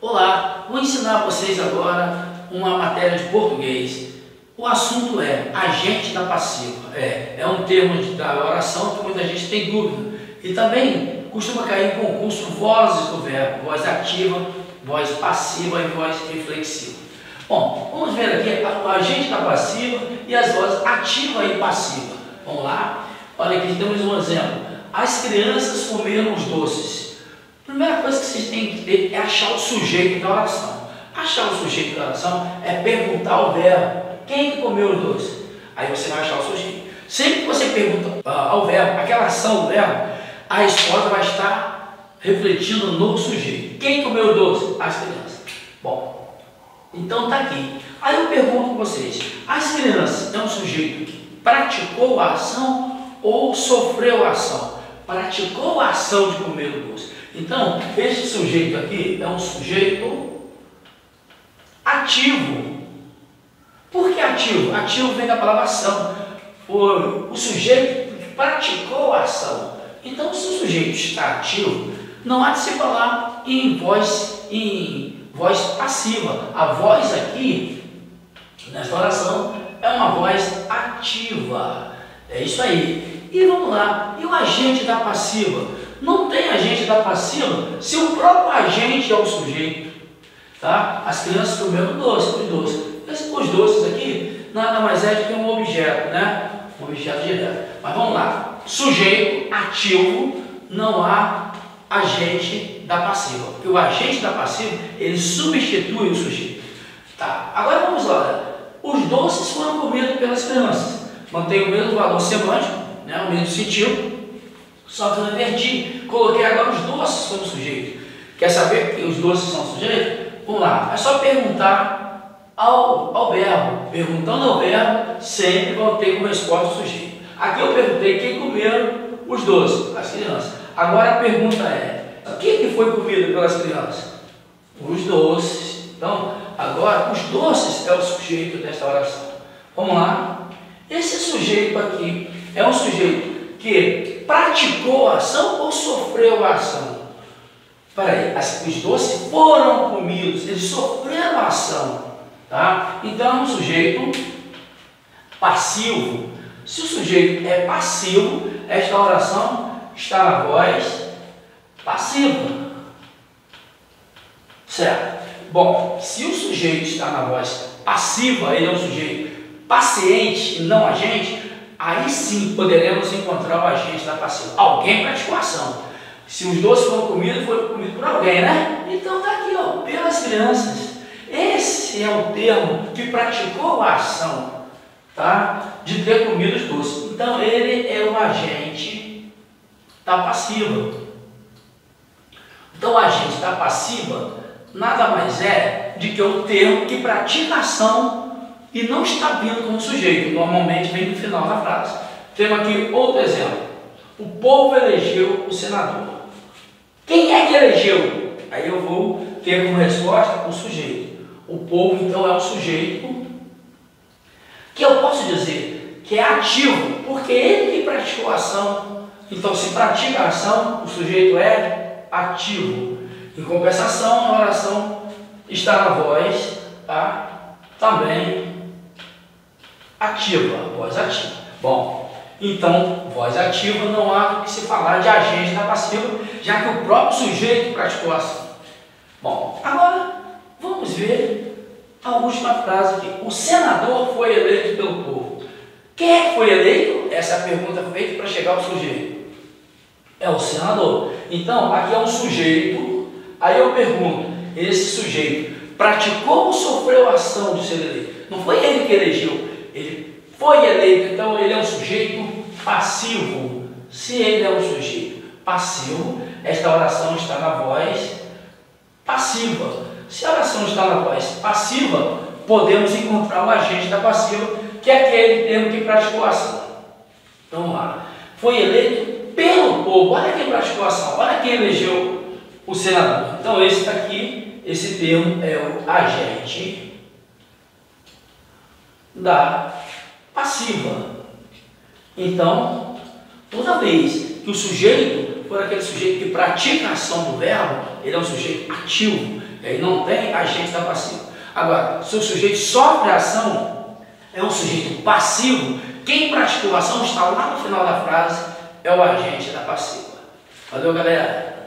Olá, vou ensinar a vocês agora uma matéria de português. O assunto é agente da passiva. É um termo da oração que muita gente tem dúvida. E também costuma cair em concurso vozes do verbo, voz ativa, voz passiva e voz reflexiva. Bom, vamos ver aqui o agente da passiva e as vozes ativa e passiva. Vamos lá? Olha aqui, temos um exemplo. As crianças comeram os doces. A primeira coisa que vocês têm que ter é achar o sujeito da oração. Achar o sujeito da oração é perguntar ao verbo: quem que comeu os doces? Aí você vai achar o sujeito. Sempre que você pergunta ao verbo, aquela ação do verbo, a resposta vai estar refletindo no sujeito. Quem comeu os doces? As crianças. Bom, então está aqui. Aí eu pergunto a vocês: as crianças é um sujeito que praticou a ação ou sofreu a ação? Praticou a ação de comer o doce. Então, esse sujeito aqui é um sujeito ativo. Por que ativo? Ativo vem da palavra ação. O sujeito praticou a ação. Então, se o sujeito está ativo, não há de se falar em voz passiva. A voz aqui, nesta oração, é uma voz ativa. É isso aí. E vamos lá. E o agente da passiva? Não tem agente da passiva se o próprio agente é o sujeito. Tá? As crianças comeram doce, os doces. Os doces aqui nada mais é do que um objeto, né? Um objeto direto. Mas vamos lá. Sujeito ativo, não há agente da passiva. Porque o agente da passiva, ele substitui o sujeito. Tá? Agora vamos lá. Os doces foram comidos pelas crianças. Mantém o mesmo valor semântico, né? O mesmo sentido. Só que eu inverti, coloquei agora os doces como sujeito. Quer saber que os doces são sujeito? Vamos lá, é só perguntar ao verbo. Perguntando ao verbo, sempre vão ter como resposta o sujeito. Aqui eu perguntei quem comeram os doces, as crianças. Agora a pergunta é: o que foi comido pelas crianças? Os doces. Então, agora, os doces é o sujeito desta oração. Vamos lá. Esse sujeito aqui é um sujeito que praticou a ação ou sofreu a ação? Espera aí, os doces foram comidos, eles sofreram a ação, tá? Então é um sujeito passivo. Se o sujeito é passivo, esta oração está na voz passiva, certo? Bom, se o sujeito está na voz passiva, ele é um sujeito paciente e não agente, aí sim poderemos encontrar o agente da passiva. Alguém praticou a ação. Se os doces foram comidos, foi comido por alguém, né? Então está aqui, ó, pelas crianças. Esse é o termo que praticou a ação, tá? De ter comido os doces. Então ele é o agente da passiva. Então o agente da passiva nada mais é do que o termo que pratica a ação e não está vindo como sujeito, normalmente vem no final da frase. Temos aqui outro exemplo. O povo elegeu o senador. Quem é que elegeu? Aí eu vou ter como resposta o sujeito. O povo, então, é um sujeito que eu posso dizer que é ativo, porque ele que praticou a ação. Então, se pratica a ação, o sujeito é ativo. Em compensação, a oração está na voz, tá? Também ativa, voz ativa. Bom, então, voz ativa não há que se falar de agente da passiva, já que o próprio sujeito praticou a ação. Bom, agora vamos ver a última frase aqui. O senador foi eleito pelo povo. Quem é que foi eleito? Essa é a pergunta feita para chegar ao sujeito. É o senador. Então, aqui é um sujeito. Aí eu pergunto: esse sujeito praticou ou sofreu a ação de ser eleito? Não foi ele que elegeu. Ele foi eleito, então ele é um sujeito passivo. Se ele é um sujeito passivo, esta oração está na voz passiva. Se a oração está na voz passiva, podemos encontrar o agente da passiva, que é aquele termo que praticou a ação. Então vamos lá. Foi eleito pelo povo. Olha quem praticou a ação, olha quem elegeu o senador. Então esse está aqui, esse termo é o agente da passiva. Então, toda vez que o sujeito for aquele sujeito que pratica a ação do verbo, ele é um sujeito ativo, e aí não tem agente da passiva. Agora, se o sujeito sofre a ação, é um sujeito passivo, quem praticou a ação está lá no final da frase, é o agente da passiva. Valeu, galera?